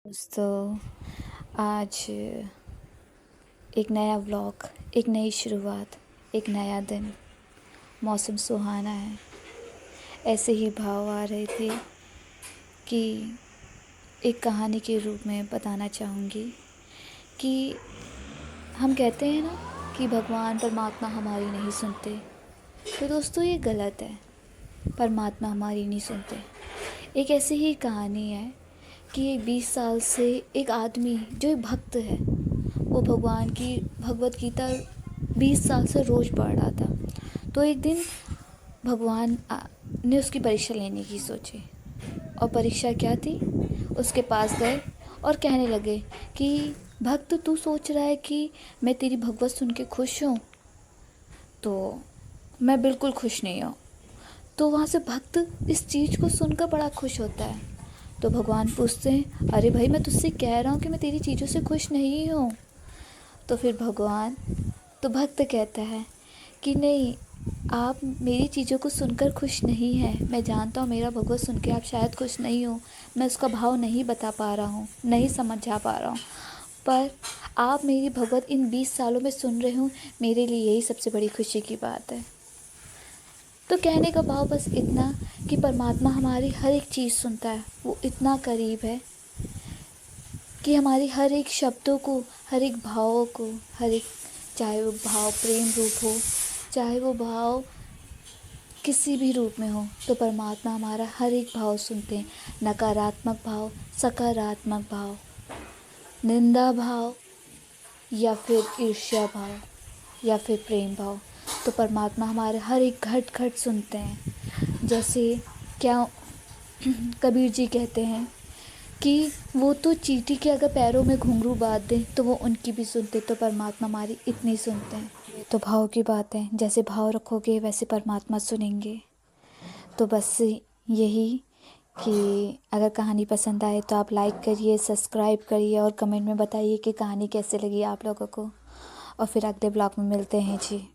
दोस्तों, आज एक नया व्लॉग, एक नई शुरुआत, एक नया दिन। मौसम सुहाना है। ऐसे ही भाव आ रहे थे कि एक कहानी के रूप में बताना चाहूँगी कि हम कहते हैं ना कि भगवान परमात्मा हमारी नहीं सुनते। तो दोस्तों, ये गलत है। परमात्मा हमारी नहीं सुनते। एक ऐसी ही कहानी है कि 20 साल से एक आदमी जो एक भक्त है, वो भगवान की भगवत गीता 20 साल से रोज़ पढ़ रहा था। तो एक दिन भगवान ने उसकी परीक्षा लेने की सोची। और परीक्षा क्या थी? उसके पास गए और कहने लगे कि भक्त, तू सोच रहा है कि मैं तेरी भगवत सुन के खुश हूँ? तो मैं बिल्कुल खुश नहीं हूँ। तो वहाँ से भक्त इस चीज़ को सुनकर बड़ा खुश होता है। तो भगवान पूछते हैं, अरे भाई, मैं तुझसे कह रहा हूँ कि मैं तेरी चीज़ों से खुश नहीं हूँ। तो फिर तो भक्त कहता है कि नहीं, आप मेरी चीज़ों को सुनकर खुश नहीं हैं। मैं जानता हूँ मेरा भगवत सुन के आप शायद खुश नहीं हो। मैं उसका भाव नहीं बता पा रहा हूँ, नहीं समझा पा रहा हूँ, पर आप मेरी भगवत इन 20 सालों में सुन रहे हो, मेरे लिए यही सबसे बड़ी खुशी की बात है। तो कहने का भाव बस इतना कि परमात्मा हमारी हर एक चीज़ सुनता है। वो इतना करीब है कि हमारी हर एक शब्दों को, हर एक भावों को, चाहे वो भाव प्रेम रूप हो, चाहे वो भाव किसी भी रूप में हो, तो परमात्मा हमारा हर एक भाव सुनते हैं। नकारात्मक भाव, सकारात्मक भाव, निंदा भाव, या फिर ईर्ष्या भाव, या फिर प्रेम भाव। तो परमात्मा हमारे हर एक घट घट सुनते हैं। जैसे क्या कबीर जी कहते हैं कि वो तो चींटी के अगर पैरों में घुंघरू बांध दें तो वो उनकी भी सुनते। तो परमात्मा हमारी इतनी सुनते हैं। ये तो भाव की बात है। जैसे भाव रखोगे वैसे परमात्मा सुनेंगे। तो बस यही कि अगर कहानी पसंद आए तो आप लाइक करिए, सब्सक्राइब करिए और कमेंट में बताइए कि कहानी कैसे लगी आप लोगों को। और फिर अगले ब्लॉग में मिलते हैं जी।